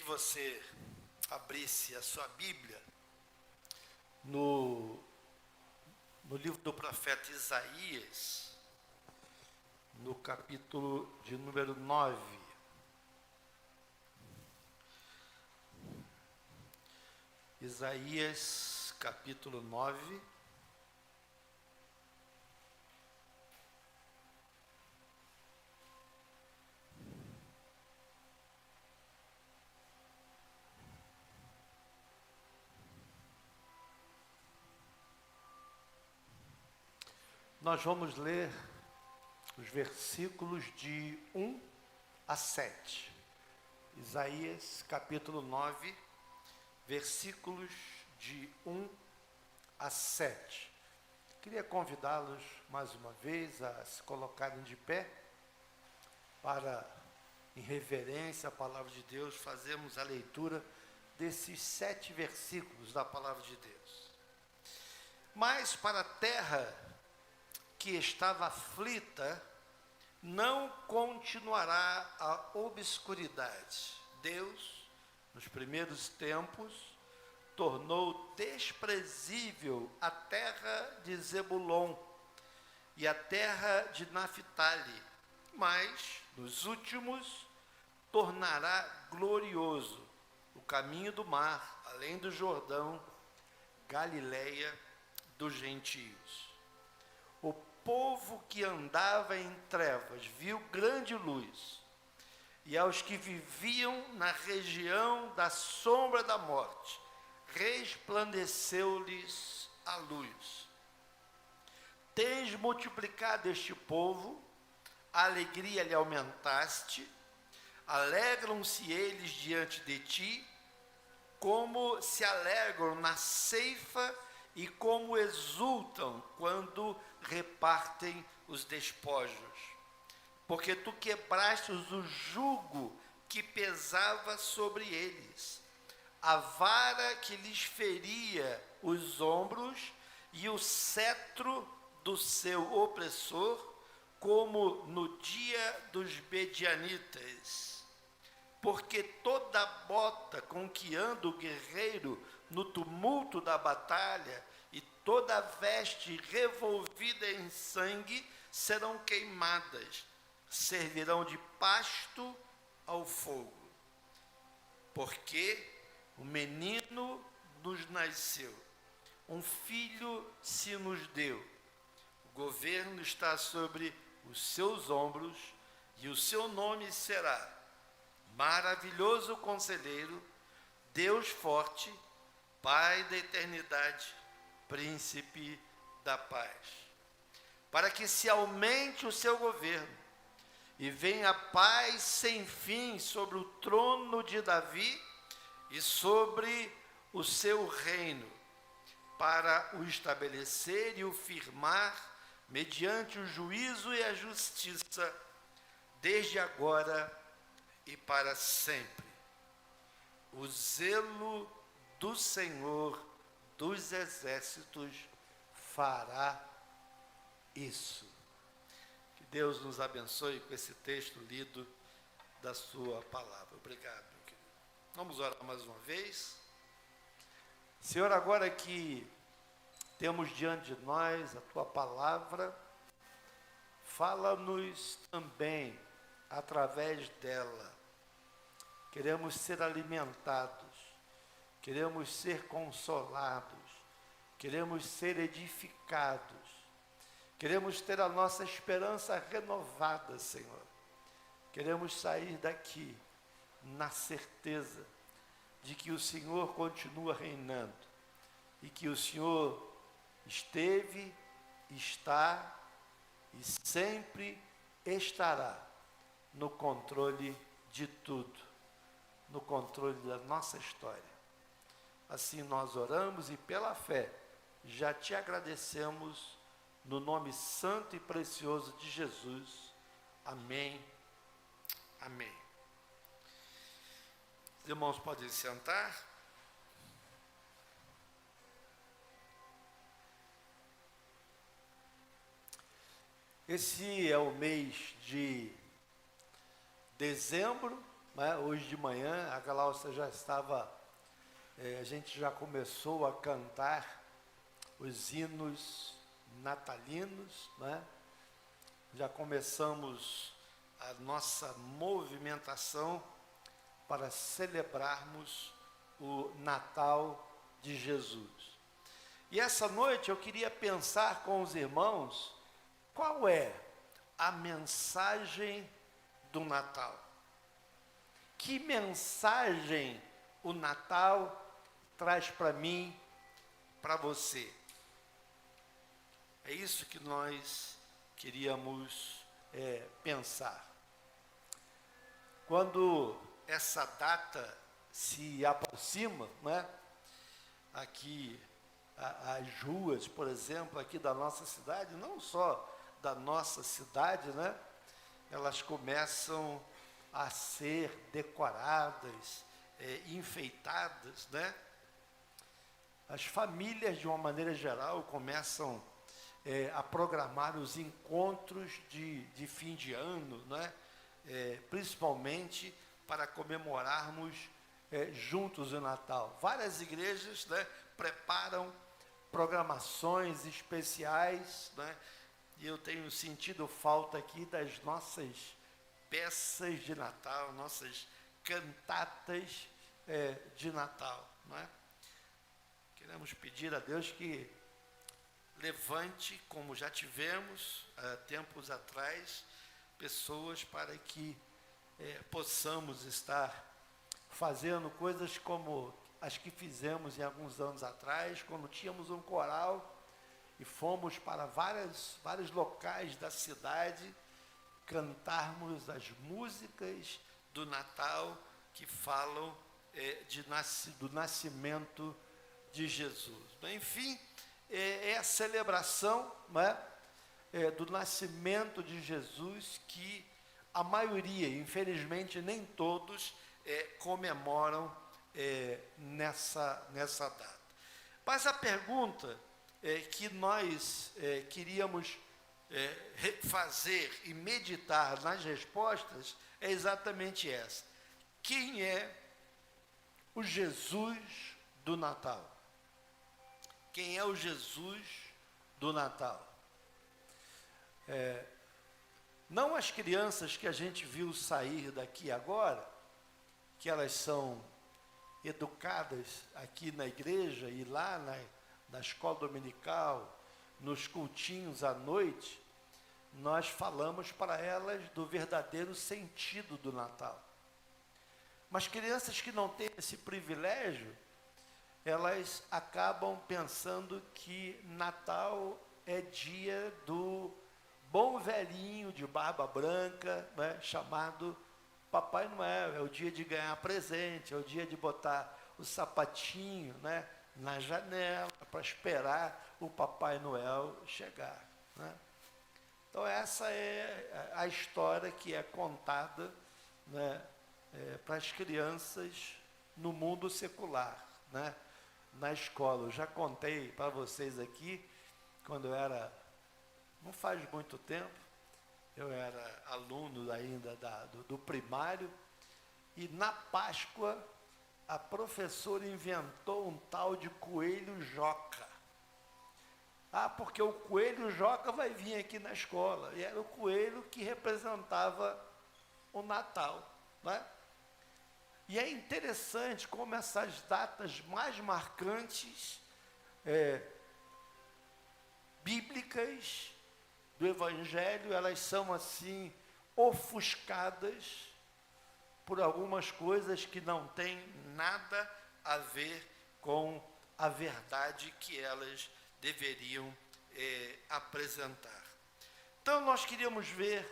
que você abrisse a sua Bíblia no livro do profeta Isaías, no capítulo de número 9. Isaías, capítulo 9. Nós vamos ler os versículos de 1 a 7. Isaías, capítulo 9, versículos de 1 a 7. Queria convidá-los mais uma vez a se colocarem de pé para, em reverência à palavra de Deus, fazermos a leitura desses 7 versículos da palavra de Deus. Mas para a terra que estava aflita, não continuará a obscuridade. Deus, nos primeiros tempos, tornou desprezível a terra de Zebulon e a terra de Naphtali, mas, nos últimos, tornará glorioso o caminho do mar, além do Jordão, Galileia dos gentios. O povo que andava em trevas viu grande luz, e aos que viviam na região da sombra da morte, resplandeceu-lhes a luz. Tens multiplicado este povo, a alegria lhe aumentaste, alegram-se eles diante de ti, como se alegram na ceifa e como exultam quando repartem os despojos. Porque tu quebraste o jugo que pesava sobre eles, a vara que lhes feria os ombros e o cetro do seu opressor, como no dia dos medianitas. Porque toda bota com que anda o guerreiro no tumulto da batalha e toda veste revolvida em sangue serão queimadas, servirão de pasto ao fogo. Porque o menino nos nasceu, um filho se nos deu. O governo está sobre os seus ombros e o seu nome será Maravilhoso Conselheiro, Deus Forte, Pai da Eternidade, Príncipe da Paz. Para que se aumente o seu governo e venha a paz sem fim sobre o trono de Davi e sobre o seu reino, para o estabelecer e o firmar mediante o juízo e a justiça, desde agora e para sempre. O zelo do Senhor dos exércitos fará isso. Que Deus nos abençoe com esse texto lido da sua palavra. Obrigado, meu querido. Vamos orar mais uma vez. Senhor, agora que temos diante de nós a tua palavra, fala-nos também através dela. Queremos ser alimentados, queremos ser consolados, queremos ser edificados, queremos ter a nossa esperança renovada, Senhor. Queremos sair daqui na certeza de que o Senhor continua reinando e que o Senhor esteve, está e sempre estará no controle de tudo, no controle da nossa história. Assim nós oramos e pela fé já te agradecemos no nome santo e precioso de Jesus. Amém. Amém. Os irmãos podem sentar. Esse é o mês de dezembro, né? Hoje de manhã a Glaucia já estava, a gente já começou a cantar os hinos natalinos, né? Já começamos a nossa movimentação para celebrarmos o Natal de Jesus. E essa noite eu queria pensar com os irmãos qual é a mensagem do Natal. Que mensagem o Natal traz para mim, para você? É isso que nós queríamos pensar. Quando essa data se aproxima, né? Aqui as ruas, por exemplo, aqui da nossa cidade, não só da nossa cidade, né? Elas começam a ser decoradas, enfeitadas, né? As famílias, de uma maneira geral, começam a programar os encontros de fim de ano, né? Principalmente para comemorarmos juntos o Natal. Várias igrejas, né, preparam programações especiais, né? E eu tenho sentido falta aqui das nossas peças de Natal, nossas cantatas de Natal, não é? Queremos pedir a Deus que levante, como já tivemos tempos atrás, pessoas para que possamos estar fazendo coisas como as que fizemos em alguns anos atrás, quando tínhamos um coral e fomos para vários locais da cidade cantarmos as músicas do Natal que falam do nascimento de Jesus. Enfim, é a celebração, né, do nascimento de Jesus que a maioria, infelizmente nem todos, comemoram nessa data. Mas a pergunta que nós queríamos fazer e meditar nas respostas é exatamente essa. Quem é o Jesus do Natal? Quem é o Jesus do Natal? Não as crianças que a gente viu sair daqui agora, que elas são educadas aqui na igreja e lá na escola dominical, nos cultinhos à noite, nós falamos para elas do verdadeiro sentido do Natal. Mas crianças que não têm esse privilégio, elas acabam pensando que Natal é dia do bom velhinho de barba branca, né, chamado Papai Noel. É o dia de ganhar presente, é o dia de botar o sapatinho, né, na janela para esperar o Papai Noel chegar, né? Então essa é a história que é contada, né, para as crianças no mundo secular, né, na escola. Eu já contei para vocês aqui, quando eu era, não faz muito tempo, eu era aluno ainda do primário, e na Páscoa a professora inventou um tal de coelho Joca. Porque o coelho Joca vai vir aqui na escola. E era o coelho que representava o Natal, né? E é interessante como essas datas mais marcantes, bíblicas, do Evangelho, elas são assim, ofuscadas por algumas coisas que não têm nada a ver com a verdade que elas deveriam apresentar. Então nós queríamos ver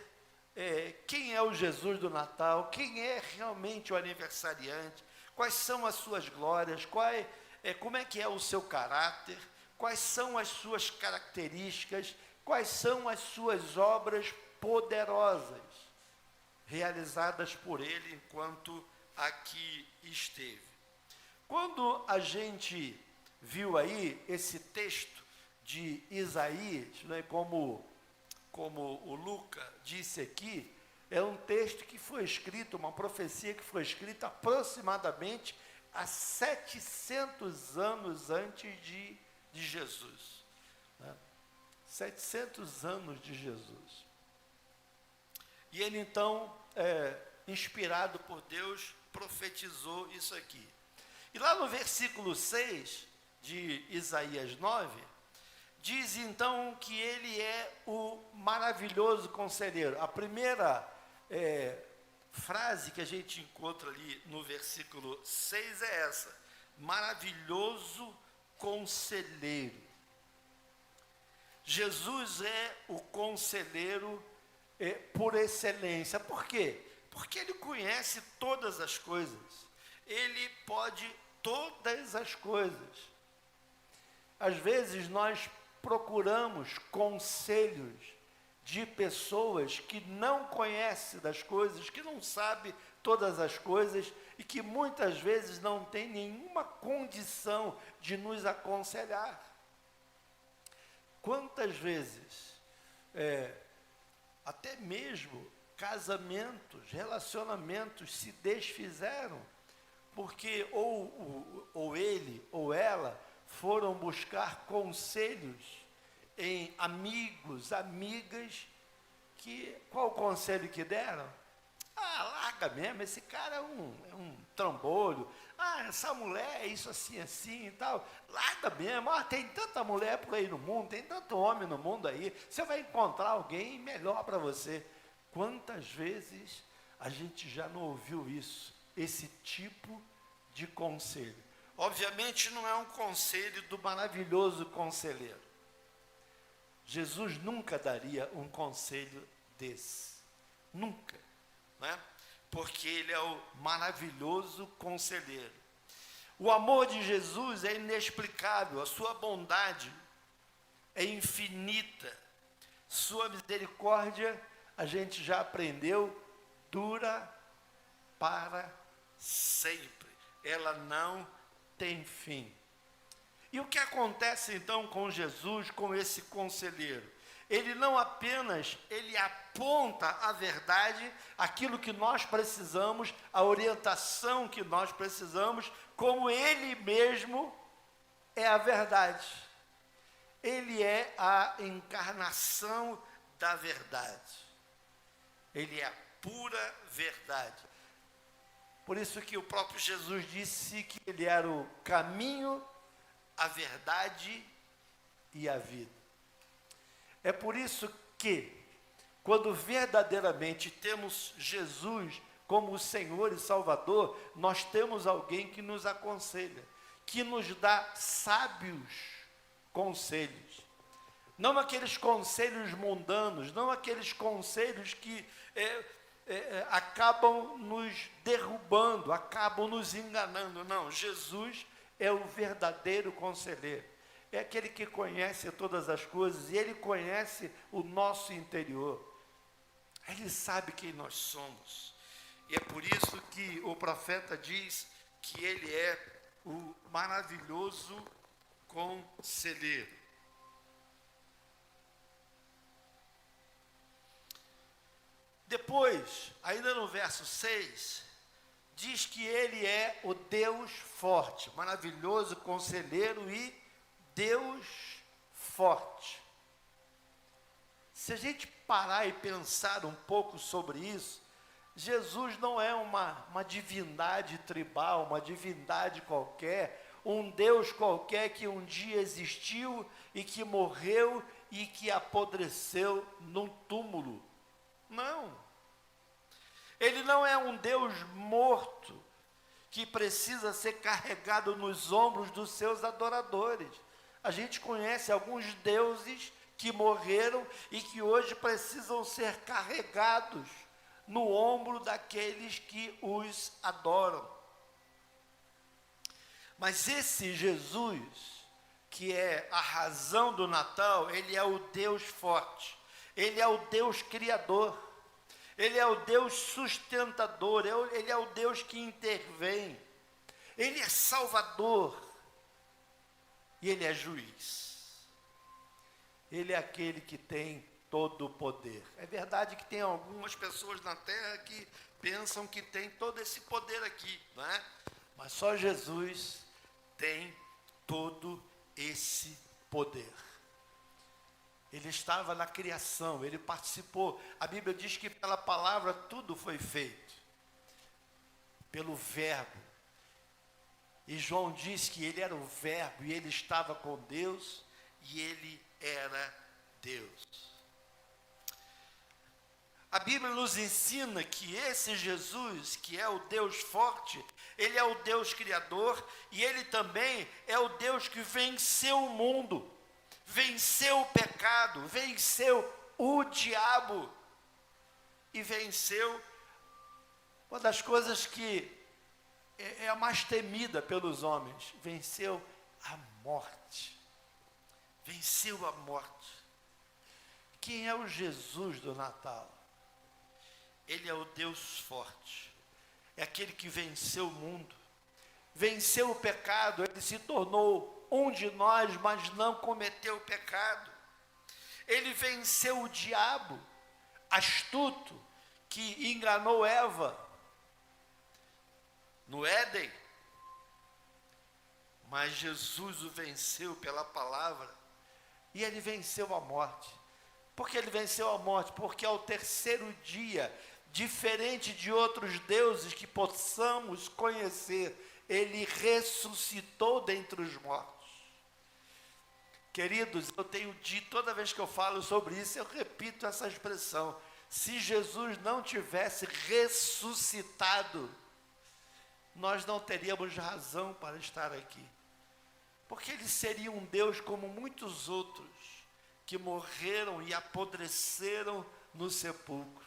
quem é o Jesus do Natal, quem é realmente o aniversariante, quais são as suas glórias, como é que é o seu caráter, quais são as suas características, quais são as suas obras poderosas realizadas por ele enquanto aqui esteve. Quando a gente viu aí esse texto de Isaías, né, como o Luca disse aqui, É um texto que foi escrito, uma profecia que foi escrita aproximadamente há 700 anos antes de Jesus. Né? 700 anos de Jesus. E ele então, inspirado por Deus, profetizou isso aqui. E lá no versículo 6 de Isaías 9, diz então que ele é o maravilhoso conselheiro. A primeira frase que a gente encontra ali no versículo 6 é essa: maravilhoso conselheiro. Jesus é o conselheiro por excelência. Por quê? Porque ele conhece todas as coisas. Ele pode todas as coisas. Às vezes nós procuramos conselhos de pessoas que não conhecem das coisas, que não sabem todas as coisas e que muitas vezes não têm nenhuma condição de nos aconselhar. Quantas vezes, até mesmo casamentos, relacionamentos se desfizeram, porque ou ele ou ela foram buscar conselhos em amigos, amigas, qual o conselho que deram? Larga mesmo, esse cara é um trambolho. Essa mulher é isso assim, assim e tal. Larga mesmo, tem tanta mulher por aí no mundo, tem tanto homem no mundo aí, você vai encontrar alguém melhor para você. Quantas vezes a gente já não ouviu isso, esse tipo de conselho? Obviamente não é um conselho do maravilhoso conselheiro. Jesus nunca daria um conselho desse. Nunca. Né? Porque ele é o maravilhoso conselheiro. O amor de Jesus é inexplicável, a sua bondade é infinita, sua misericórdia, a gente já aprendeu, dura para sempre. Ela não tem fim. E o que acontece então com Jesus, com esse conselheiro? Ele não apenas, ele aponta a verdade, aquilo que nós precisamos, a orientação que nós precisamos, como ele mesmo é a verdade. Ele é a encarnação da verdade. Ele é a pura verdade. Por isso que o próprio Jesus disse que ele era o caminho, a verdade e a vida. É por isso que, quando verdadeiramente temos Jesus como o Senhor e Salvador, nós temos alguém que nos aconselha, que nos dá sábios conselhos. Não aqueles conselhos mundanos, não aqueles conselhos que acabam nos derrubando, acabam nos enganando. Não, Jesus é o verdadeiro conselheiro. É aquele que conhece todas as coisas e ele conhece o nosso interior. Ele sabe quem nós somos. E é por isso que o profeta diz que ele é o maravilhoso conselheiro. Depois, ainda no verso 6, diz que ele é o Deus forte, maravilhoso conselheiro e Deus forte. Se a gente parar e pensar um pouco sobre isso, Jesus não é uma divindade tribal, uma divindade qualquer, um Deus qualquer que um dia existiu e que morreu e que apodreceu num túmulo. Não. Ele não é um Deus morto que precisa ser carregado nos ombros dos seus adoradores. A gente conhece alguns deuses que morreram e que hoje precisam ser carregados no ombro daqueles que os adoram. Mas esse Jesus, que é a razão do Natal, ele é o Deus forte, ele é o Deus criador, ele é o Deus sustentador, ele é o Deus que intervém, ele é salvador e ele é juiz. Ele é aquele que tem todo o poder. É verdade que tem algumas pessoas na terra que pensam que tem todo esse poder aqui, não é? Mas só Jesus tem todo esse poder. Ele estava na criação, ele participou. A Bíblia diz que pela palavra tudo foi feito, pelo verbo. E João diz que ele era o verbo e ele estava com Deus e ele era Deus. A Bíblia nos ensina que esse Jesus, que é o Deus forte, ele é o Deus criador e ele também é o Deus que venceu o mundo, venceu o pecado, venceu o diabo e venceu uma das coisas que é a mais temida pelos homens, venceu a morte. Venceu a morte. Quem é o Jesus do Natal? Ele é o Deus forte. É aquele que venceu o mundo. Venceu o pecado. Ele se tornou um de nós, mas não cometeu o pecado. Ele venceu o diabo, astuto, que enganou Eva no Éden. Mas Jesus o venceu pela palavra. E ele venceu a morte. Por que ele venceu a morte? Porque ao terceiro dia, diferente de outros deuses que possamos conhecer, ele ressuscitou dentre os mortos. Queridos, eu tenho dito, toda vez que eu falo sobre isso, eu repito essa expressão. Se Jesus não tivesse ressuscitado, nós não teríamos razão para estar aqui. Porque ele seria um Deus como muitos outros, que morreram e apodreceram no sepulcro.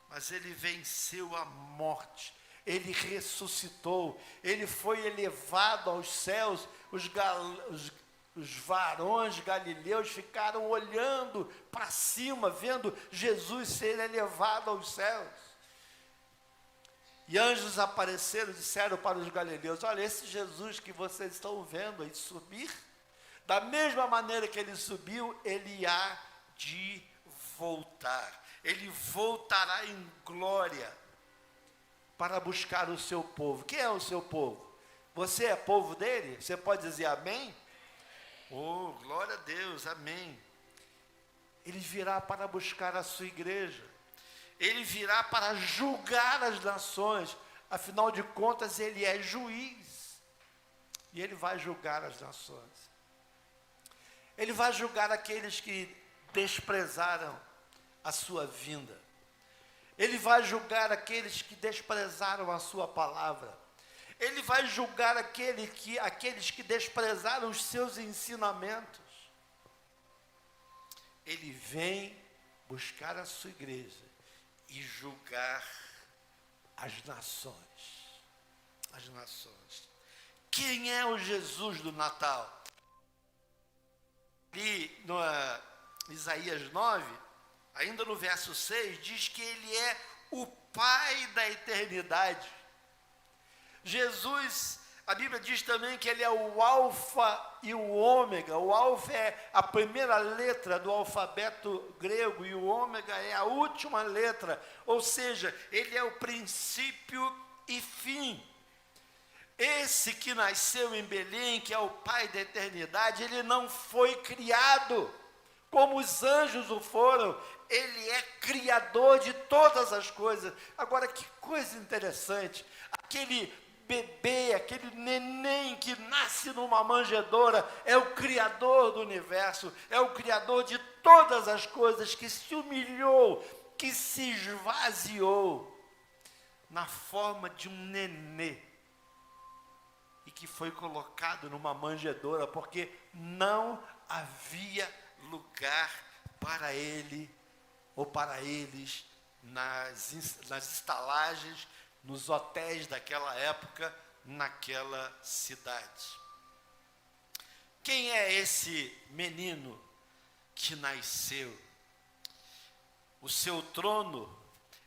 Mas ele venceu a morte, ele ressuscitou, ele foi elevado aos céus. Os varões galileus ficaram olhando para cima, vendo Jesus ser elevado aos céus. E anjos apareceram e disseram para os galileus: olha, esse Jesus que vocês estão vendo aí subir, da mesma maneira que ele subiu, ele há de voltar. Ele voltará em glória para buscar o seu povo. Quem é o seu povo? Você é povo dele? Você pode dizer amém? Oh, glória a Deus, amém. Ele virá para buscar a sua igreja. Ele virá para julgar as nações. Afinal de contas, ele é juiz. E ele vai julgar as nações. Ele vai julgar aqueles que desprezaram a sua vinda. Ele vai julgar aqueles que desprezaram a sua palavra. Ele vai julgar aqueles que desprezaram os seus ensinamentos. Ele vem buscar a sua igreja e julgar as nações. As nações. Quem é o Jesus do Natal? Ali no Isaías 9, ainda no verso 6, diz que ele é o Pai da eternidade. Jesus, a Bíblia diz também que ele é o Alfa e o Ômega. O Alfa é a primeira letra do alfabeto grego e o Ômega é a última letra. Ou seja, ele é o princípio e fim. Esse que nasceu em Belém, que é o Pai da eternidade, ele não foi criado como os anjos o foram. Ele é criador de todas as coisas. Agora, que coisa interessante. Aquele bebê, aquele neném que nasce numa manjedoura, é o criador do universo, é o criador de todas as coisas, que se humilhou, que se esvaziou na forma de um nenê e que foi colocado numa manjedoura, porque não havia lugar para ele ou para eles nas estalagens, nos hotéis daquela época, naquela cidade. Quem é esse menino que nasceu? O seu trono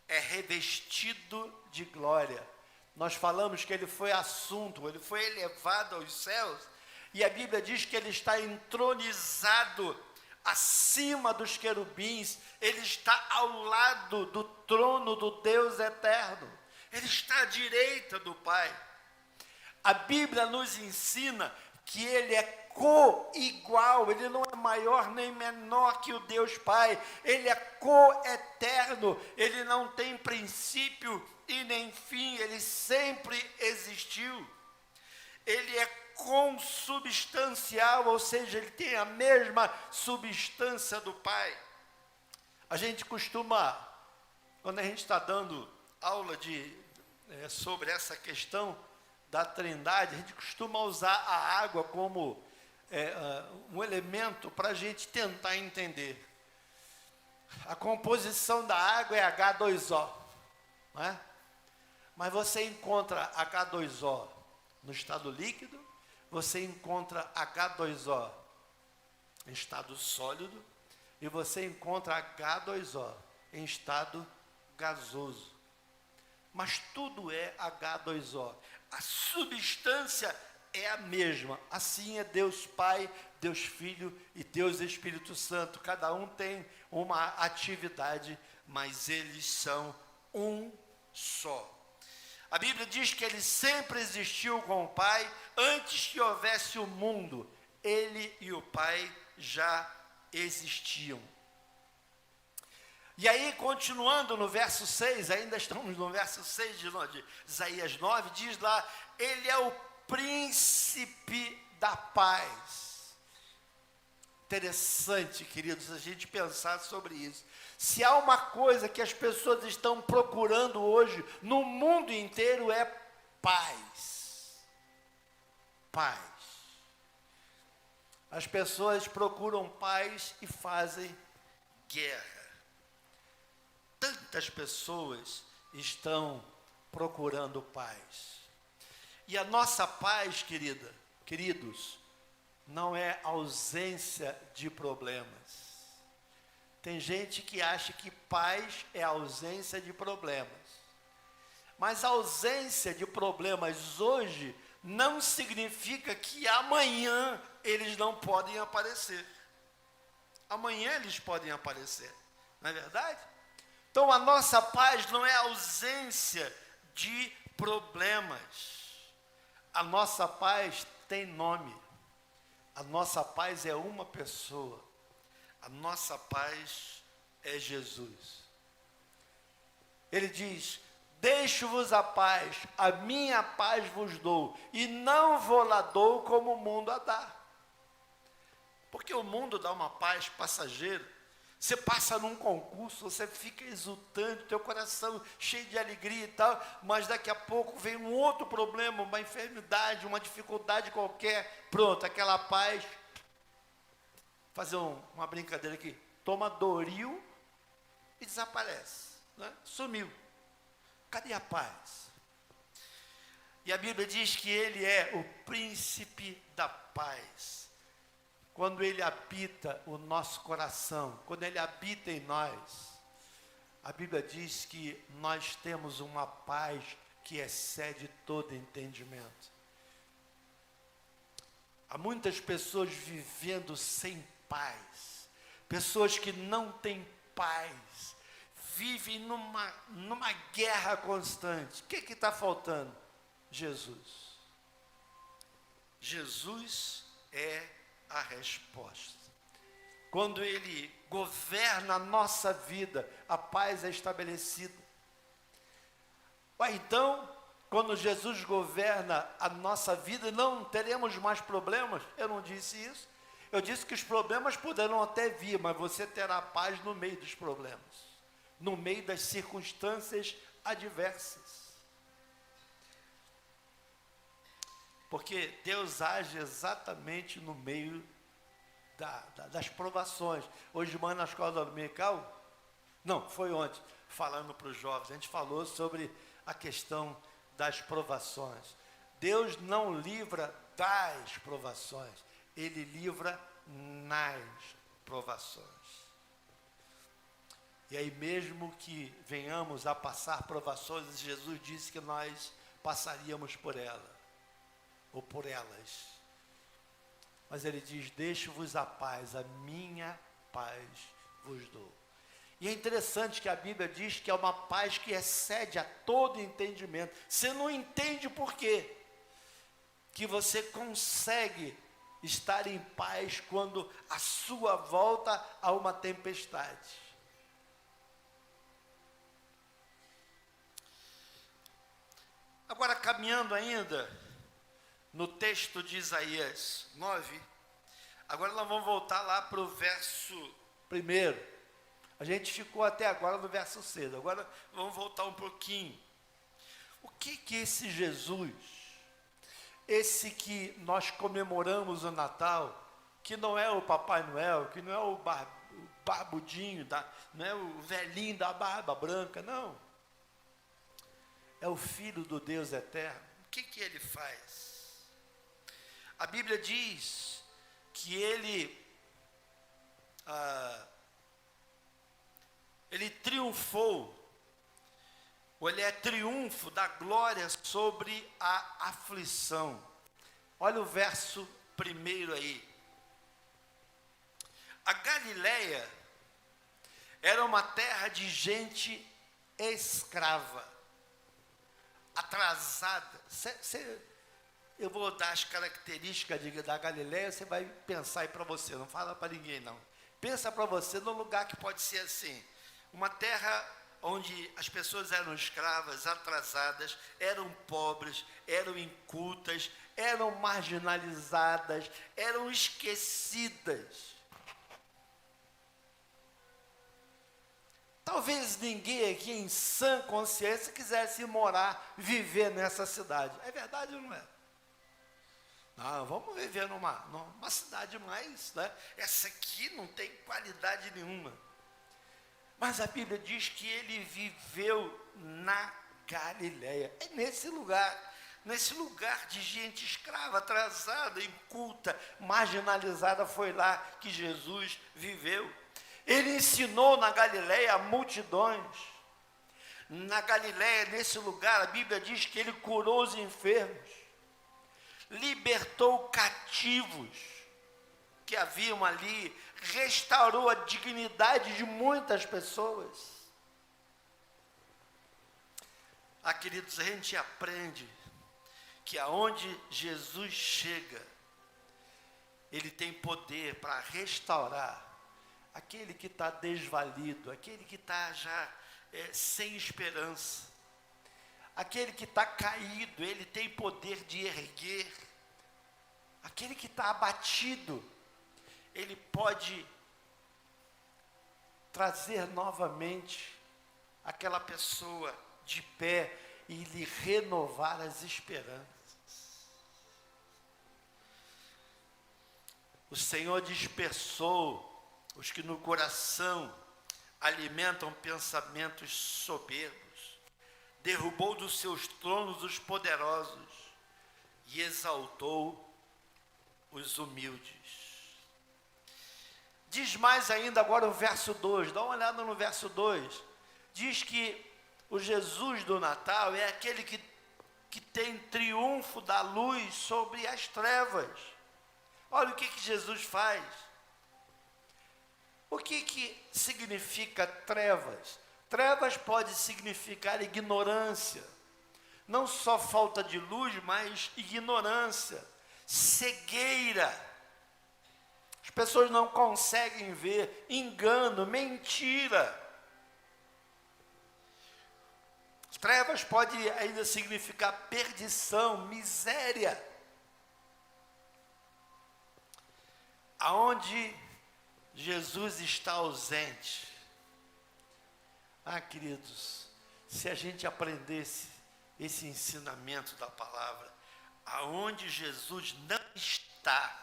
é revestido de glória. Nós falamos que ele foi assunto, ele foi elevado aos céus, e a Bíblia diz que ele está entronizado acima dos querubins, ele está ao lado do trono do Deus eterno, ele está à direita do Pai. A Bíblia nos ensina que ele é co-igual, ele não é maior nem menor que o Deus Pai, ele é co-eterno, ele não tem princípio e nem fim, ele sempre existiu. Ele é consubstancial, ou seja, ele tem a mesma substância do Pai. A gente costuma, quando a gente está dando aula sobre essa questão da Trindade, a gente costuma usar a água como um elemento para a gente tentar entender. A composição da água é H2O, não é? Mas você encontra H2O no estado líquido, você encontra H2O em estado sólido e você encontra H2O em estado gasoso. Mas tudo é H2O. A substância é a mesma. Assim é Deus Pai, Deus Filho e Deus Espírito Santo. Cada um tem uma atividade, mas eles são um só. A Bíblia diz que ele sempre existiu com o Pai, antes que houvesse o mundo, ele e o Pai já existiam. E aí, continuando no verso 6, ainda estamos no verso 6 de Isaías 9, diz lá, ele é o príncipe da paz. Interessante, queridos, a gente pensar sobre isso. Se há uma coisa que as pessoas estão procurando hoje, no mundo inteiro, é paz. Paz. As pessoas procuram paz e fazem guerra. Tantas pessoas estão procurando paz. E a nossa paz, queridos, não é ausência de problemas. Tem gente que acha que paz é ausência de problemas. Mas a ausência de problemas hoje não significa que amanhã eles não podem aparecer. Amanhã eles podem aparecer, não é verdade? Então a nossa paz não é ausência de problemas. A nossa paz tem nome. A nossa paz é uma pessoa. A nossa paz é Jesus. Ele diz, deixo-vos a paz, a minha paz vos dou, e não vos lá dou como o mundo a dá. Porque o mundo dá uma paz passageira. Você passa num concurso, você fica exultante, teu coração cheio de alegria e tal, mas daqui a pouco vem um outro problema, uma enfermidade, uma dificuldade qualquer, pronto, aquela paz, fazer uma brincadeira aqui, toma Doril e desaparece, né? Sumiu. Cadê a paz? E a Bíblia diz que ele é o príncipe da paz. Quando ele habita o nosso coração, quando ele habita em nós, a Bíblia diz que nós temos uma paz que excede todo entendimento. Há muitas pessoas vivendo sem paz, pessoas que não têm paz, vivem numa guerra constante. O que está faltando? Jesus. Jesus é a resposta. Quando ele governa a nossa vida, a paz é estabelecida. Então, quando Jesus governa a nossa vida, não teremos mais problemas. Eu não disse isso. Eu disse que os problemas poderão até vir, mas você terá paz no meio dos problemas, no meio das circunstâncias adversas. Porque Deus age exatamente no meio das provações. Hoje de manhã na escola dominical, não, foi ontem, falando para os jovens, a gente falou sobre a questão das provações. Deus não livra das provações, Ele livra nas provações. E aí mesmo que venhamos a passar provações, Jesus disse que nós passaríamos por ela, ou por elas. Mas ele diz, deixo-vos a paz, a minha paz vos dou. E é interessante que a Bíblia diz que é uma paz que excede a todo entendimento. Você não entende por quê que você consegue estar em paz quando à sua volta há uma tempestade. Agora, caminhando ainda no texto de Isaías 9, agora nós vamos voltar lá para o verso 1. A gente ficou até agora no verso 6, agora vamos voltar um pouquinho. O que esse Jesus, esse que nós comemoramos o Natal, que não é o Papai Noel, que não é o barbudinho, não é o velhinho da barba branca, não. É o Filho do Deus eterno. O que ele faz? A Bíblia diz que ele triunfou, ou ele é triunfo da glória sobre a aflição. Olha o verso 1 aí. A Galileia era uma terra de gente escrava, atrasada. Eu vou dar as características da Galileia, você vai pensar aí para você, não fala para ninguém não. Pensa para você num lugar que pode ser assim, uma terra onde as pessoas eram escravas, atrasadas, eram pobres, eram incultas, eram marginalizadas, eram esquecidas. Talvez ninguém aqui em sã consciência quisesse morar, viver nessa cidade. É verdade ou não é? Não, vamos viver numa cidade mais, né? Essa aqui não tem qualidade nenhuma. Mas a Bíblia diz que ele viveu na Galileia. É nesse lugar de gente escrava, atrasada, inculta, marginalizada, foi lá que Jesus viveu. Ele ensinou na Galileia multidões. Na Galileia, nesse lugar, a Bíblia diz que ele curou os enfermos, libertou cativos que haviam ali, restaurou a dignidade de muitas pessoas. Queridos, a gente aprende que aonde Jesus chega, ele tem poder para restaurar aquele que está desvalido, aquele que está já sem esperança, aquele que está caído, ele tem poder de erguer, aquele que está abatido, ele pode trazer novamente aquela pessoa de pé e lhe renovar as esperanças. O Senhor dispersou os que no coração alimentam pensamentos soberbos, derrubou dos seus tronos os poderosos e exaltou os humildes. Diz mais ainda agora o verso 2, dá uma olhada no verso 2, diz que o Jesus do Natal é aquele que tem triunfo da luz sobre as trevas. Olha o que Jesus faz. O que significa trevas? Trevas pode significar ignorância. Não só falta de luz, mas ignorância, cegueira. As pessoas não conseguem ver, engano, mentira. Trevas pode ainda significar perdição, miséria. Aonde Jesus está ausente. Queridos, se a gente aprendesse esse ensinamento da palavra, aonde Jesus não está,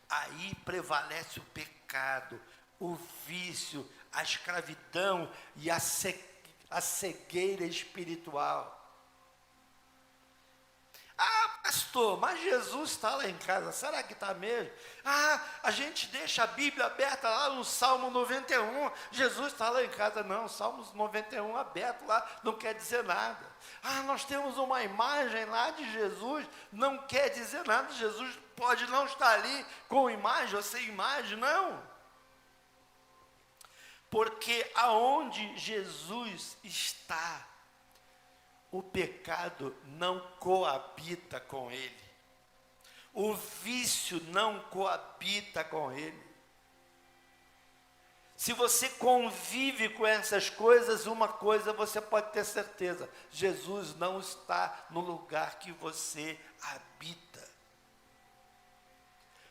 aí prevalece o pecado, o vício, a escravidão e a cegueira espiritual. Pastor, mas Jesus está lá em casa, será que está mesmo? A gente deixa a Bíblia aberta lá no Salmo 91, Jesus está lá em casa. Não, Salmo 91 aberto lá não quer dizer nada. Nós temos uma imagem lá de Jesus, não quer dizer nada. Jesus pode não estar ali com imagem ou sem imagem, não. Porque aonde Jesus está, o pecado não coabita com ele. O vício não coabita com ele. Se você convive com essas coisas, uma coisa você pode ter certeza: Jesus não está no lugar que você habita.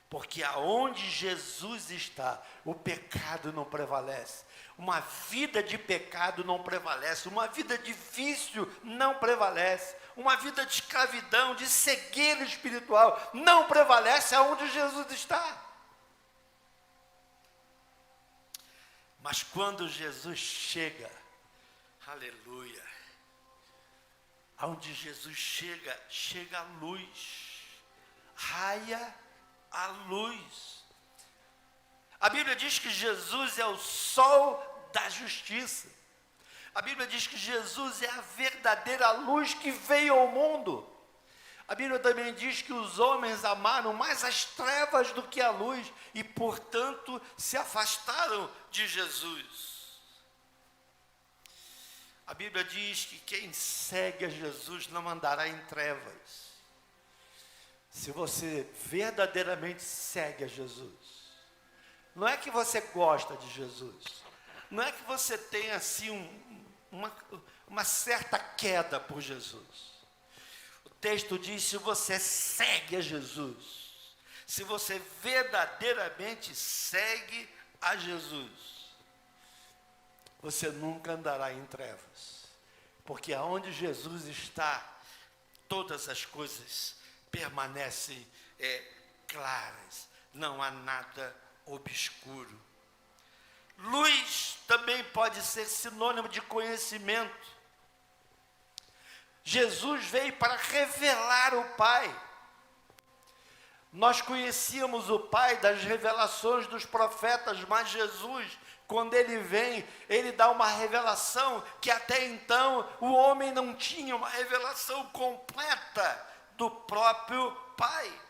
Porque aonde Jesus está, o pecado não prevalece. Uma vida de pecado não prevalece. Uma vida de vício não prevalece. Uma vida de escravidão, de cegueira espiritual não prevalece aonde Jesus está. Mas quando Jesus chega, aleluia, aonde Jesus chega, chega a luz, raia a luz. A Bíblia diz que Jesus é o sol da justiça. A Bíblia diz que Jesus é a verdadeira luz que veio ao mundo. A Bíblia também diz que os homens amaram mais as trevas do que a luz e, portanto, se afastaram de Jesus. A Bíblia diz que quem segue a Jesus não andará em trevas. Se você verdadeiramente segue a Jesus, não é que você gosta de Jesus, não é que você tem assim uma certa queda por Jesus. O texto diz: se você segue a Jesus, se você verdadeiramente segue a Jesus, você nunca andará em trevas, porque aonde Jesus está, todas as coisas permanecem claras, não há nada obscuro. Luz também pode ser sinônimo de conhecimento. Jesus veio para revelar o Pai. Nós conhecíamos o Pai das revelações dos profetas, mas Jesus, quando ele vem, ele dá uma revelação que até então o homem não tinha, uma revelação completa do próprio Pai.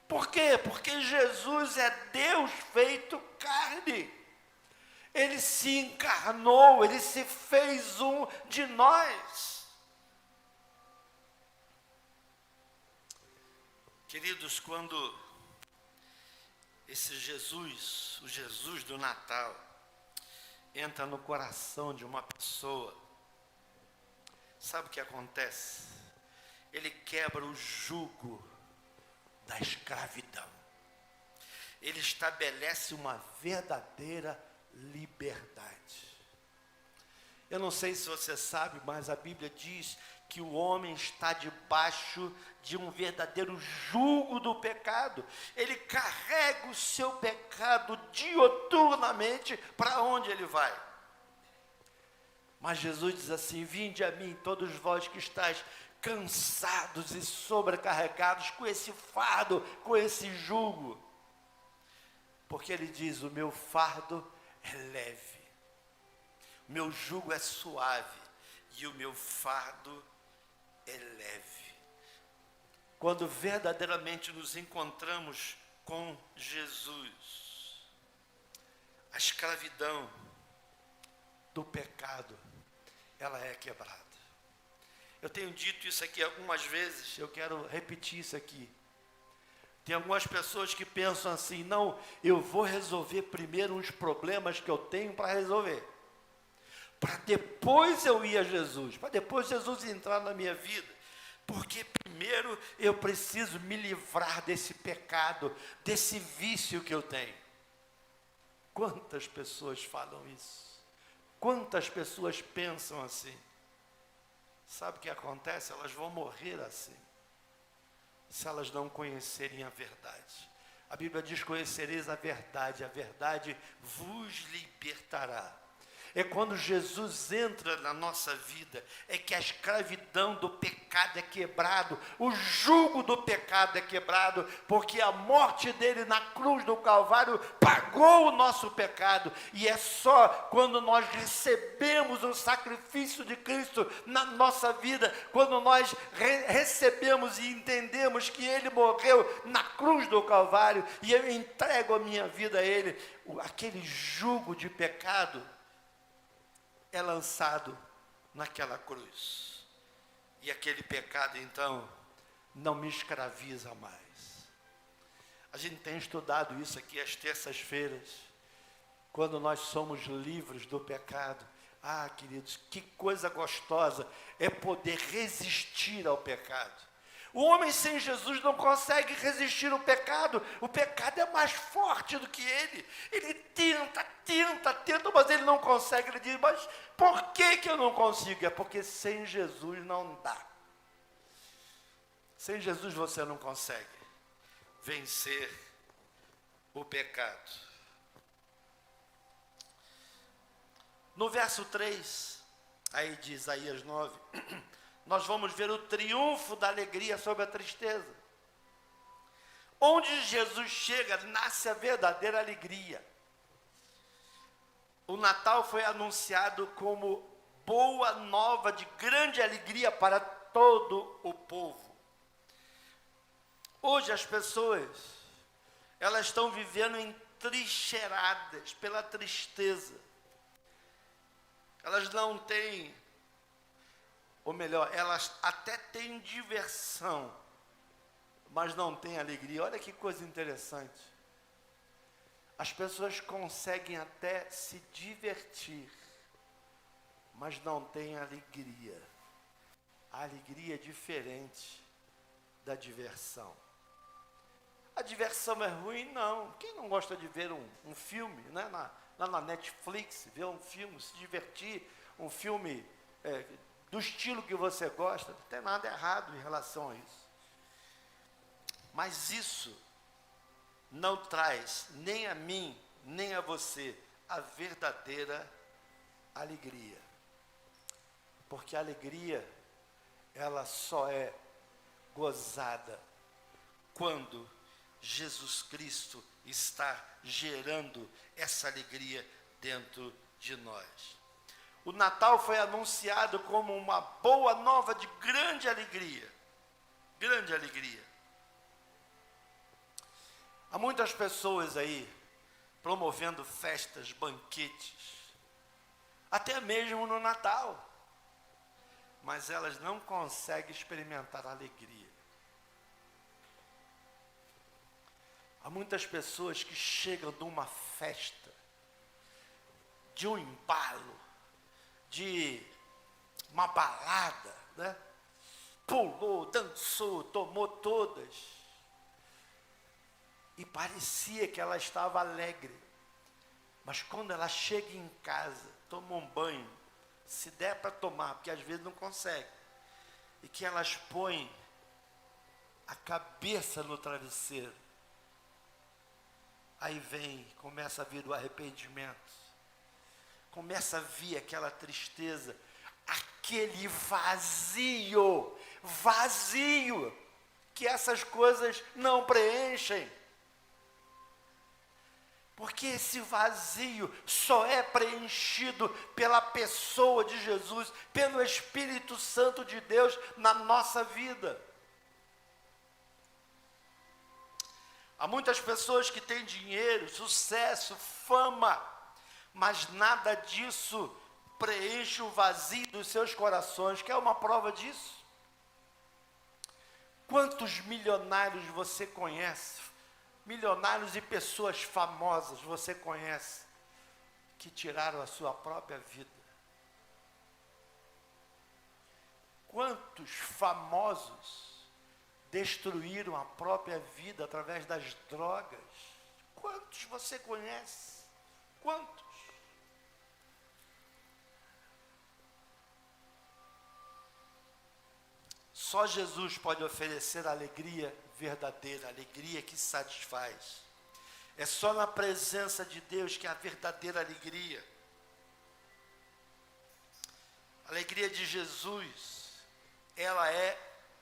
Por quê? Porque Jesus é Deus feito carne. Ele se encarnou, ele se fez um de nós. Queridos, quando esse Jesus, o Jesus do Natal, entra no coração de uma pessoa, sabe o que acontece? Ele quebra o jugo da escravidão. Ele estabelece uma verdadeira liberdade. Eu não sei se você sabe, mas a Bíblia diz que o homem está debaixo de um verdadeiro jugo do pecado. Ele carrega o seu pecado dioturnamente para onde ele vai. Mas Jesus diz assim: vinde a mim, todos vós que estáis cansados e sobrecarregados com esse fardo, com esse jugo. Porque ele diz: o meu fardo é leve, o meu jugo é suave e o meu fardo é leve. Quando verdadeiramente nos encontramos com Jesus, a escravidão do pecado, ela é quebrada. Eu tenho dito isso aqui algumas vezes, eu quero repetir isso aqui. Tem algumas pessoas que pensam assim: não, eu vou resolver primeiro uns problemas que eu tenho para resolver, para depois eu ir a Jesus, para depois Jesus entrar na minha vida. Porque primeiro eu preciso me livrar desse pecado, desse vício que eu tenho. Quantas pessoas falam isso? Quantas pessoas pensam assim? Sabe o que acontece? Elas vão morrer assim, se elas não conhecerem a verdade. A Bíblia diz: conhecereis a verdade vos libertará. É quando Jesus entra na nossa vida, é que a escravidão do pecado pecado é quebrado, o jugo do pecado é quebrado, porque a morte dele na cruz do Calvário pagou o nosso pecado, e é só quando nós recebemos o sacrifício de Cristo na nossa vida, quando nós recebemos e entendemos que ele morreu na cruz do Calvário, e eu entrego a minha vida a ele, aquele jugo de pecado é lançado naquela cruz. E aquele pecado, então, não me escraviza mais. A gente tem estudado isso aqui às terças-feiras, quando nós somos livres do pecado. Ah, queridos, que coisa gostosa é poder resistir ao pecado. O homem sem Jesus não consegue resistir ao pecado. O pecado é mais forte do que ele. Ele tenta, mas ele não consegue. Ele diz, mas por que eu não consigo? É porque sem Jesus não dá. Sem Jesus você não consegue vencer o pecado. No verso 3, aí de Isaías 9... nós vamos ver o triunfo da alegria sobre a tristeza. Onde Jesus chega, nasce a verdadeira alegria. O Natal foi anunciado como boa nova de grande alegria para todo o povo. Hoje as pessoas, elas estão vivendo entrincheiradas pela tristeza. Elas não têm, ou melhor, elas até têm diversão, mas não têm alegria. Olha que coisa interessante. As pessoas conseguem até se divertir, mas não têm alegria. A alegria é diferente da diversão. A diversão é ruim? Não. Quem não gosta de ver um filme, né, na Netflix, ver um filme, se divertir, um filme do estilo que você gosta, não tem nada errado em relação a isso. Mas isso não traz nem a mim, nem a você, a verdadeira alegria. Porque a alegria, ela só é gozada quando Jesus Cristo está gerando essa alegria dentro de nós. O Natal foi anunciado como uma boa nova de grande alegria. Grande alegria. Há muitas pessoas aí promovendo festas, banquetes, até mesmo no Natal. Mas elas não conseguem experimentar a alegria. Há muitas pessoas que chegam de uma festa, de um embalo, de uma balada, né? Pulou, dançou, tomou todas. E parecia que ela estava alegre. Mas quando ela chega em casa, toma um banho, se der para tomar, porque às vezes não consegue, e que elas põem a cabeça no travesseiro, aí começa a vir o arrependimento, começa a vir aquela tristeza, aquele vazio, que essas coisas não preenchem. Porque esse vazio só é preenchido pela pessoa de Jesus, pelo Espírito Santo de Deus na nossa vida. Há muitas pessoas que têm dinheiro, sucesso, fama, mas nada disso preenche o vazio dos seus corações. Quer uma prova disso? Quantos milionários você conhece? Milionários e pessoas famosas você conhece que tiraram a sua própria vida? Quantos famosos destruíram a própria vida através das drogas? Quantos você conhece? Quantos? Só Jesus pode oferecer alegria verdadeira, alegria que satisfaz. É só na presença de Deus que há verdadeira alegria. A alegria de Jesus ela é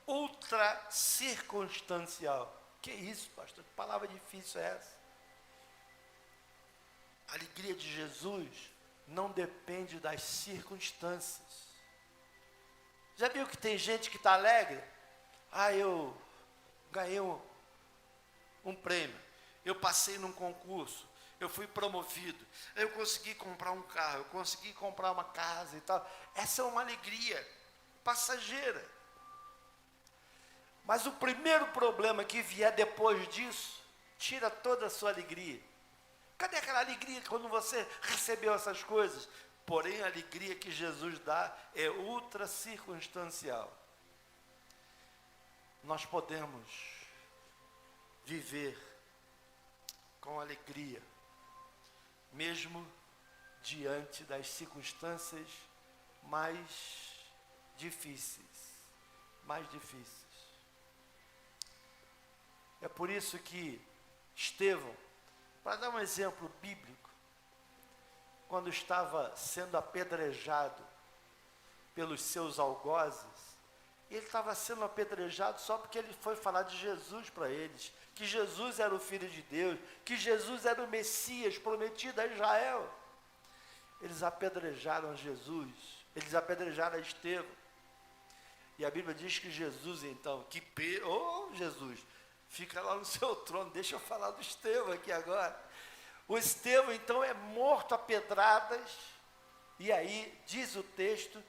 ultra circunstancial. Que isso, pastor? Que palavra difícil é essa? A alegria de Jesus não depende das circunstâncias. Já viu que tem gente que está alegre? Eu ganhei um prêmio, eu passei num concurso, eu fui promovido, eu consegui comprar um carro, eu consegui comprar uma casa e tal. Essa é uma alegria passageira. Mas o primeiro problema que vier depois disso, tira toda a sua alegria. Cadê aquela alegria quando você recebeu essas coisas? Porém, a alegria que Jesus dá é ultra circunstancial. Nós podemos viver com alegria, mesmo diante das circunstâncias mais difíceis. É por isso que Estevão, para dar um exemplo bíblico, quando estava sendo apedrejado pelos seus algozes, ele estava sendo apedrejado só porque ele foi falar de Jesus para eles, que Jesus era o Filho de Deus, que Jesus era o Messias prometido a Israel. Eles apedrejaram Jesus, eles apedrejaram a Estevão. E a Bíblia diz que Jesus, então, Jesus, fica lá no seu trono, deixa eu falar do Estevão aqui agora. O Estevão, então, é morto a pedradas, e aí diz o texto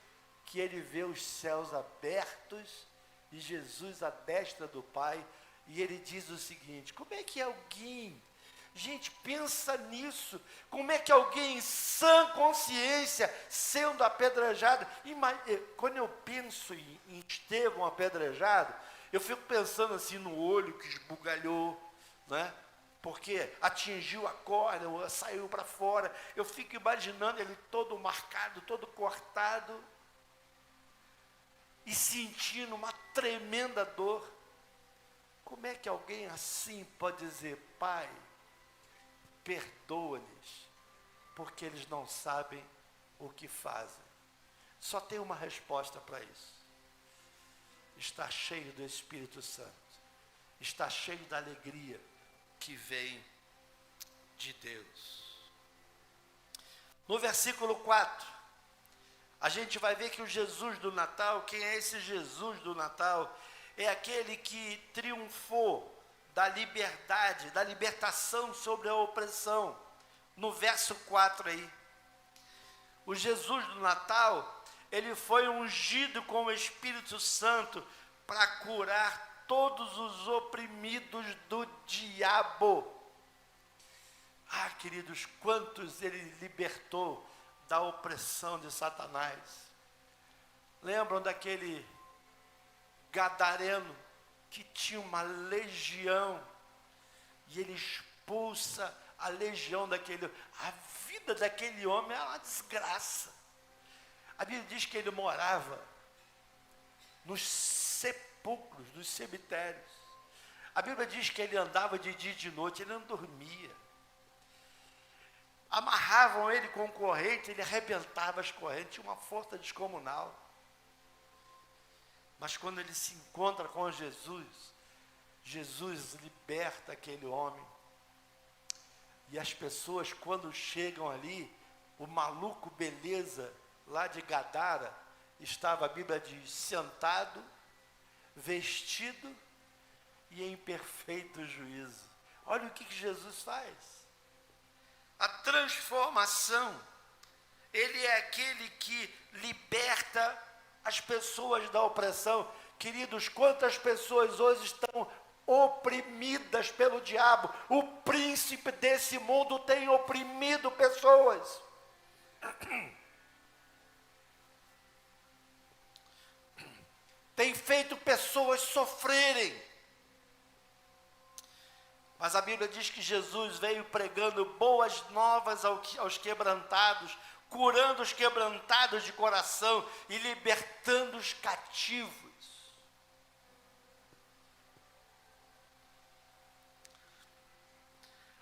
que ele vê os céus abertos e Jesus à destra do Pai, e ele diz o seguinte: como é que alguém, gente, pensa nisso, como é que alguém em sã consciência, sendo apedrejado, quando eu penso em Estevão apedrejado, eu fico pensando assim no olho que esbugalhou, né? Porque atingiu a córnea, saiu para fora, eu fico imaginando ele todo marcado, todo cortado, e sentindo uma tremenda dor. Como é que alguém assim pode dizer: Pai, perdoa-lhes, porque eles não sabem o que fazem? Só tem uma resposta para isso: está cheio do Espírito Santo, está cheio da alegria que vem de Deus. No versículo 4, a gente vai ver que o Jesus do Natal, quem é esse Jesus do Natal? É aquele que triunfou da liberdade, da libertação sobre a opressão. No verso 4 aí, o Jesus do Natal, ele foi ungido com o Espírito Santo para curar todos os oprimidos do diabo. Queridos, quantos ele libertou da opressão de Satanás. Lembram daquele gadareno que tinha uma legião, e ele expulsa a legião daquele. A vida daquele homem é uma desgraça. A Bíblia diz que ele morava nos sepulcros, nos cemitérios. A Bíblia diz que ele andava de dia e de noite, ele não dormia. Amarravam ele com corrente, ele arrebentava as correntes, tinha uma força descomunal. Mas quando ele se encontra com Jesus, Jesus liberta aquele homem. E as pessoas, quando chegam ali, o maluco beleza lá de Gadara, estava, a Bíblia diz, sentado, vestido e em perfeito juízo. Olha o que Jesus faz. A transformação, ele é aquele que liberta as pessoas da opressão. Queridos, quantas pessoas hoje estão oprimidas pelo diabo? O príncipe desse mundo tem oprimido pessoas. Tem feito pessoas sofrerem. Mas a Bíblia diz que Jesus veio pregando boas novas aos quebrantados, curando os quebrantados de coração e libertando os cativos.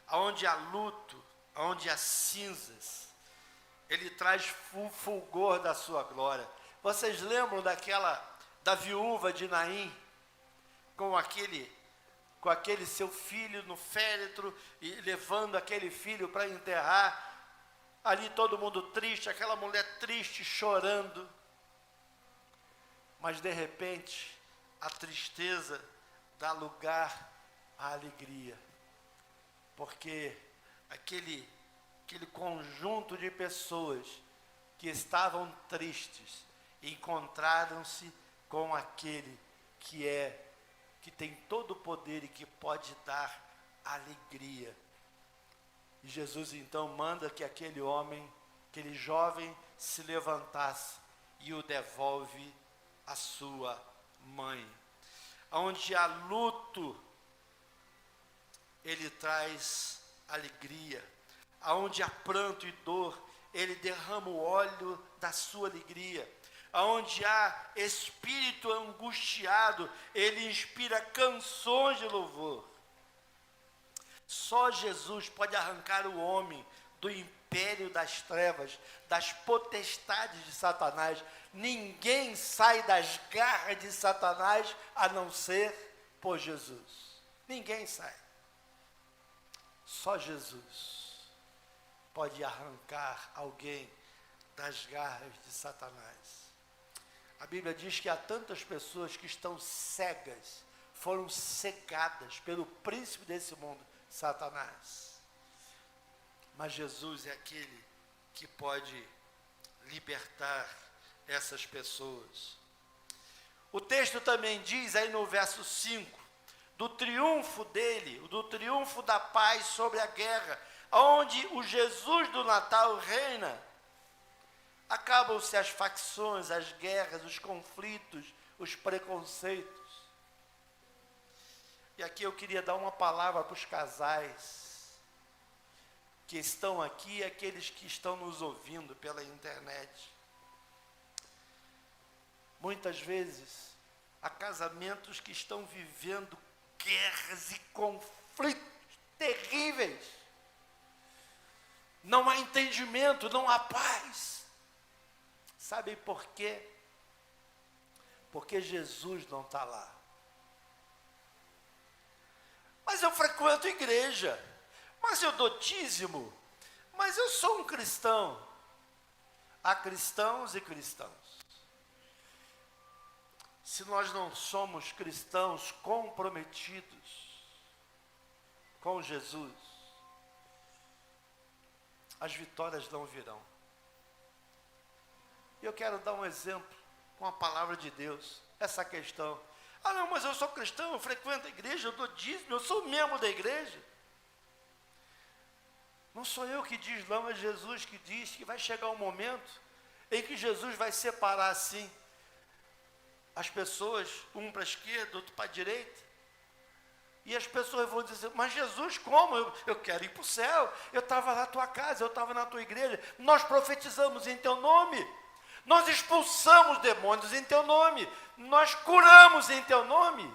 Aonde há luto, aonde há cinzas, Ele traz o fulgor da sua glória. Vocês lembram da viúva de Naim, com aquele seu filho no féretro, e levando aquele filho para enterrar, ali todo mundo triste, aquela mulher triste, chorando, mas de repente, a tristeza dá lugar à alegria, porque aquele conjunto de pessoas que estavam tristes, encontraram-se com aquele que tem todo o poder e que pode dar alegria. E Jesus então manda que aquele jovem se levantasse e o devolve à sua mãe. Onde há luto, ele traz alegria. Aonde há pranto e dor, ele derrama o óleo da sua alegria. Aonde há espírito angustiado, ele inspira canções de louvor. Só Jesus pode arrancar o homem do império das trevas, das potestades de Satanás. Ninguém sai das garras de Satanás a não ser por Jesus. Ninguém sai. Só Jesus pode arrancar alguém das garras de Satanás. A Bíblia diz que há tantas pessoas que estão cegas, foram cegadas pelo príncipe desse mundo, Satanás. Mas Jesus é aquele que pode libertar essas pessoas. O texto também diz aí no verso 5, do triunfo dele, do triunfo da paz sobre a guerra, onde o Jesus do Natal reina. Acabam-se as facções, as guerras, os conflitos, os preconceitos. E aqui eu queria dar uma palavra para os casais que estão aqui e aqueles que estão nos ouvindo pela internet. Muitas vezes, há casamentos que estão vivendo guerras e conflitos terríveis. Não há entendimento, não há paz. Sabem por quê? Porque Jesus não está lá. Mas eu frequento igreja, mas eu dou dízimo, mas eu sou um cristão. Há cristãos e cristãos. Se nós não somos cristãos comprometidos com Jesus, as vitórias não virão. E eu quero dar um exemplo com a palavra de Deus, essa questão. Ah, não, mas eu sou cristão, eu frequento a igreja, eu dou dízimo, eu sou membro da igreja. Não sou eu que diz, não, é Jesus que diz que vai chegar um momento em que Jesus vai separar assim as pessoas, um para a esquerda, outro para a direita. E as pessoas vão dizer, mas Jesus, como? Eu quero ir para o céu, eu estava na tua casa, eu estava na tua igreja, nós profetizamos em teu nome. Nós expulsamos demônios em teu nome. Nós curamos em teu nome.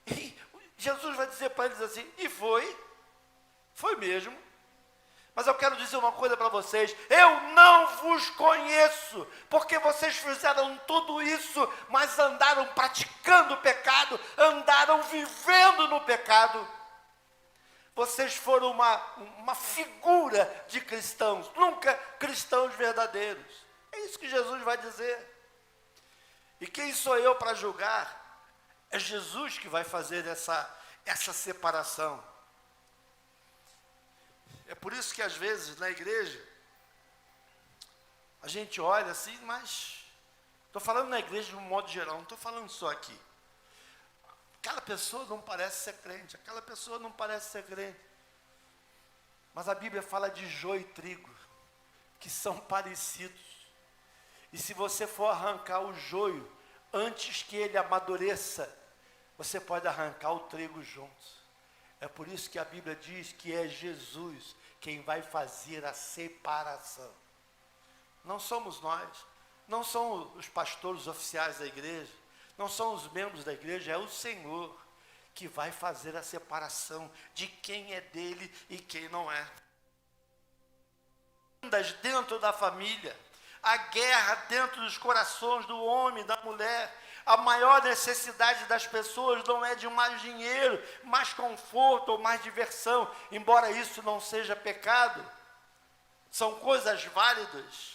E Jesus vai dizer para eles assim, e foi mesmo. Mas eu quero dizer uma coisa para vocês, eu não vos conheço, porque vocês fizeram tudo isso, mas andaram praticando o pecado, andaram vivendo no pecado. Vocês foram uma figura de cristãos, nunca cristãos verdadeiros. É isso que Jesus vai dizer. E quem sou eu para julgar? É Jesus que vai fazer essa separação. É por isso que às vezes na igreja, a gente olha assim, mas estou falando na igreja de um modo geral, não estou falando só aqui. Aquela pessoa não parece ser crente, aquela pessoa não parece ser crente. Mas a Bíblia fala de joio e trigo, que são parecidos. E se você for arrancar o joio, antes que ele amadureça, você pode arrancar o trigo junto. É por isso que a Bíblia diz que é Jesus quem vai fazer a separação. Não somos nós, não são os pastores oficiais da igreja, não são os membros da igreja, é o Senhor que vai fazer a separação de quem é dele e quem não é. Dentro da família, a guerra dentro dos corações do homem, da mulher, A maior necessidade das pessoas não é de mais dinheiro, mais conforto ou mais diversão, embora isso não seja pecado, são coisas válidas.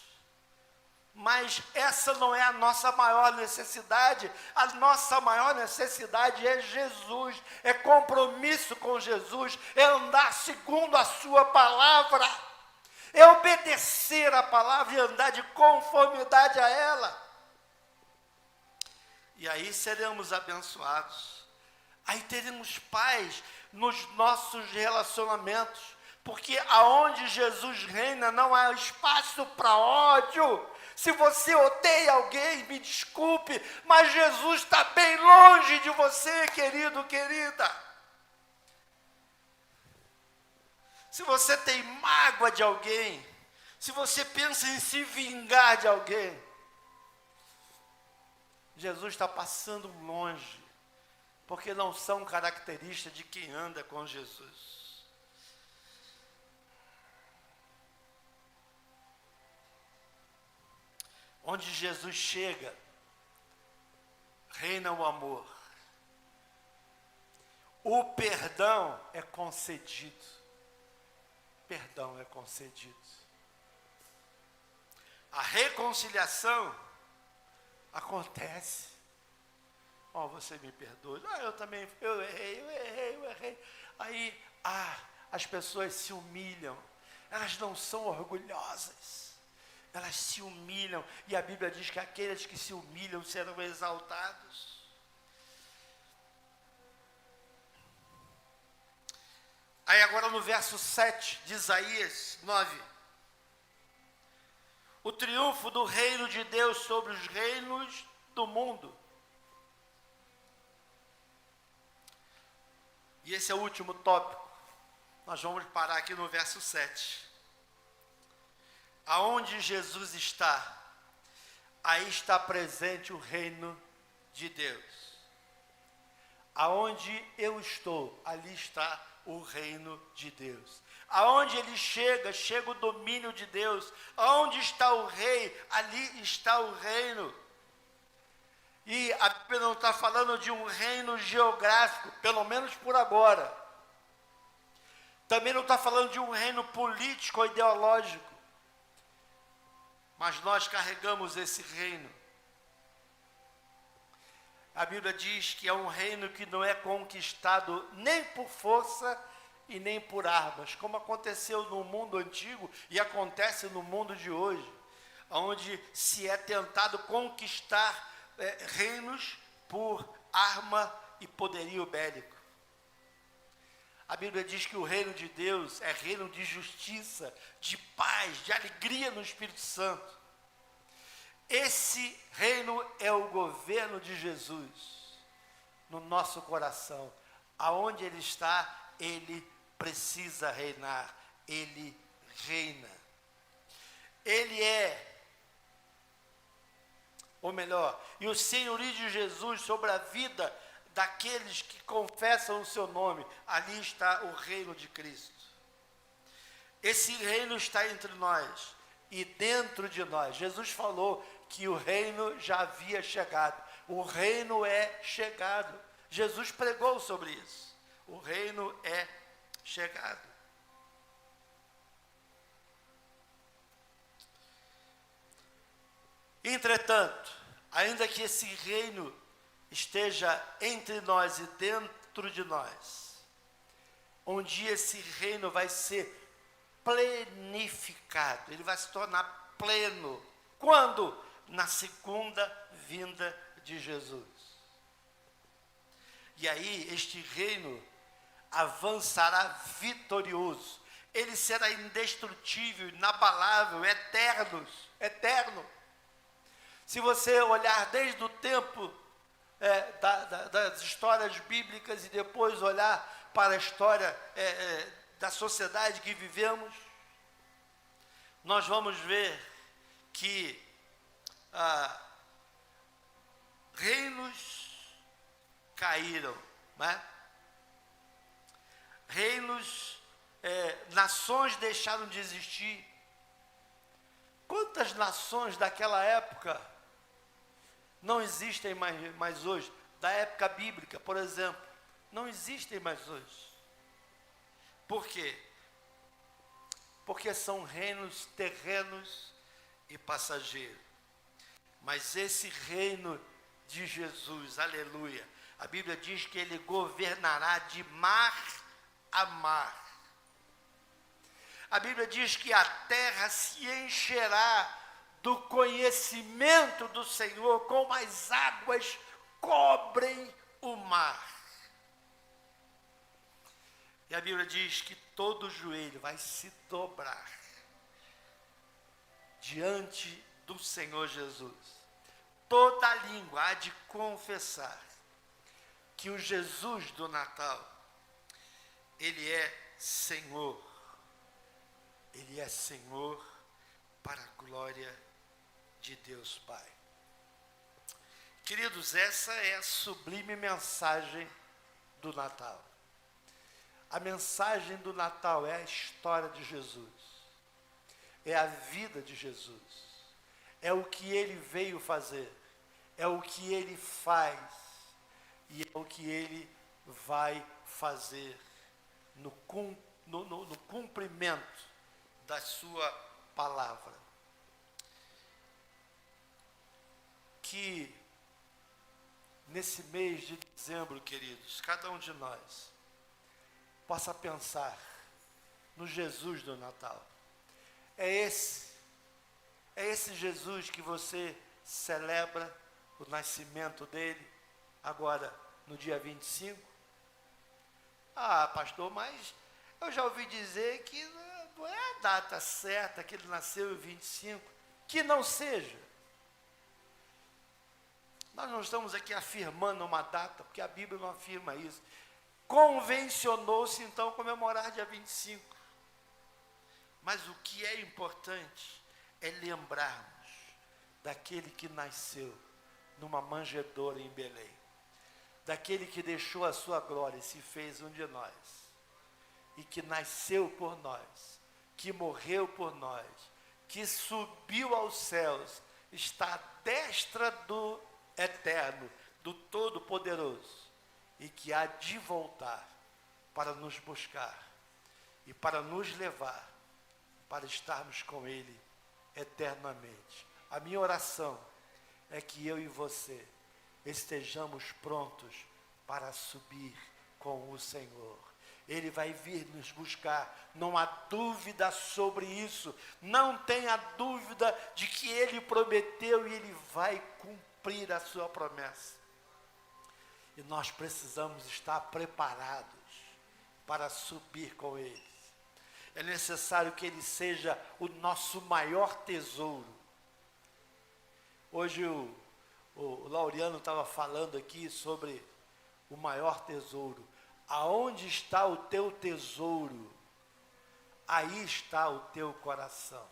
Mas essa não é a nossa maior necessidade. A nossa maior necessidade é Jesus, é compromisso com Jesus, é andar segundo a sua palavra, é obedecer a palavra e andar de conformidade a ela. E aí seremos abençoados. Aí teremos paz nos nossos relacionamentos, porque aonde Jesus reina não há espaço para ódio. Se você odeia alguém, me desculpe, mas Jesus está bem longe de você, querido, querida. Se você tem mágoa de alguém, se você pensa em se vingar de alguém, Jesus está passando longe, porque não são características de quem anda com Jesus. Onde Jesus chega, reina o amor. O perdão é concedido. Perdão é concedido. A reconciliação acontece. Oh, você me perdoa. Ah, eu também, eu errei. Aí, as pessoas se humilham. Elas não são orgulhosas. Elas se humilham. E a Bíblia diz que aqueles que se humilham serão exaltados. Aí agora no verso 7 de Isaías 9. O triunfo do reino de Deus sobre os reinos do mundo. E esse é o último tópico. Nós vamos parar aqui no verso 7. Aonde Jesus está, aí está presente o reino de Deus. Aonde eu estou, ali está o reino de Deus. Aonde ele chega, chega o domínio de Deus. Aonde está o rei, ali está o reino. E a Bíblia não está falando de um reino geográfico, pelo menos por agora. Também não está falando de um reino político ou ideológico. Mas nós carregamos esse reino. A Bíblia diz que é um reino que não é conquistado nem por força e nem por armas, como aconteceu no mundo antigo e acontece no mundo de hoje, onde se é tentado conquistar reinos por arma e poderio bélico. A Bíblia diz que o reino de Deus é reino de justiça, de paz, de alegria no Espírito Santo. Esse reino é o governo de Jesus no nosso coração. Aonde ele está, ele precisa reinar. Ele reina. Ele é, ou melhor, e o senhorio de Jesus sobre a vida daqueles que confessam o seu nome, ali está o reino de Cristo. Esse reino está entre nós e dentro de nós. Jesus falou que o reino já havia chegado. O reino é chegado. Jesus pregou sobre isso. O reino é chegado. Entretanto, ainda que esse reino esteja entre nós e dentro de nós, um dia esse reino vai ser plenificado, ele vai se tornar pleno. Quando? Na segunda vinda de Jesus. E aí este reino avançará vitorioso, ele será indestrutível, inabalável, eterno. Se você olhar desde o tempo das histórias bíblicas e depois olhar para a história da sociedade que vivemos, nós vamos ver que reinos caíram, né? Reinos, nações deixaram de existir. Quantas nações daquela época não existem mais hoje, da época bíblica, por exemplo, não existem mais hoje. Por quê? Porque são reinos terrenos e passageiros. Mas esse reino de Jesus, aleluia, a Bíblia diz que ele governará de mar a mar. A Bíblia diz que a terra se encherá do conhecimento do Senhor, como as águas cobrem o mar. E a Bíblia diz que todo joelho vai se dobrar diante do Senhor Jesus. Toda língua há de confessar que o Jesus do Natal, ele é Senhor. Ele é Senhor para a glória de Deus Pai. Queridos, essa é a sublime mensagem do Natal. A mensagem do Natal é a história de Jesus. É a vida de Jesus. É o que ele veio fazer. É o que ele faz. E é o que ele vai fazer no cumprimento da sua palavra. Que nesse mês de dezembro, queridos, cada um de nós possa pensar no Jesus do Natal. É esse Jesus que você celebra o nascimento dele, agora no dia 25? Ah, pastor, mas eu já ouvi dizer que não é a data certa que ele nasceu em 25. Que não seja. Nós não estamos aqui afirmando uma data, porque a Bíblia não afirma isso. Convencionou-se então comemorar dia 25. Mas o que é importante é lembrarmos daquele que nasceu numa manjedoura em Belém. Daquele que deixou a sua glória e se fez um de nós. E que nasceu por nós, que morreu por nós, que subiu aos céus, está à destra do Eterno, do Todo-Poderoso, e que há de voltar para nos buscar e para nos levar, para estarmos com Ele eternamente. A minha oração é que eu e você estejamos prontos para subir com o Senhor. Ele vai vir nos buscar, não há dúvida sobre isso, não tenha dúvida de que Ele prometeu e Ele vai cumprir a sua promessa. E nós precisamos estar preparados para subir com Ele. É necessário que Ele seja o nosso maior tesouro. Hoje o Laureano estava falando aqui sobre o maior tesouro. Aonde está o teu tesouro, aí está o teu coração.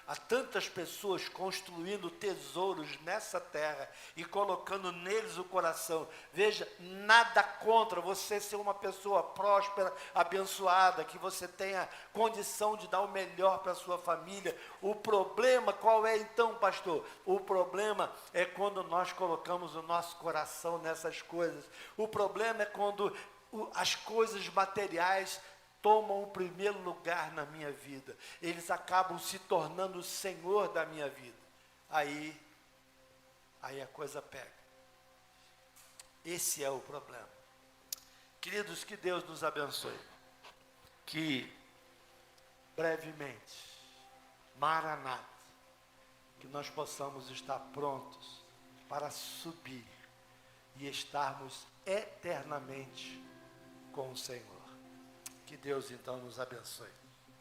Há tantas pessoas construindo tesouros nessa terra e colocando neles o coração. Veja, nada contra você ser uma pessoa próspera, abençoada, que você tenha condição de dar o melhor para a sua família. O problema qual é então, pastor? O problema é quando nós colocamos o nosso coração nessas coisas. O problema é quando as coisas materiais tomam o primeiro lugar na minha vida. Eles acabam se tornando o Senhor da minha vida. Aí a coisa pega. Esse é o problema. Queridos, que Deus nos abençoe. Que brevemente, Maranata, que nós possamos estar prontos para subir e estarmos eternamente com o Senhor. Que Deus então nos abençoe.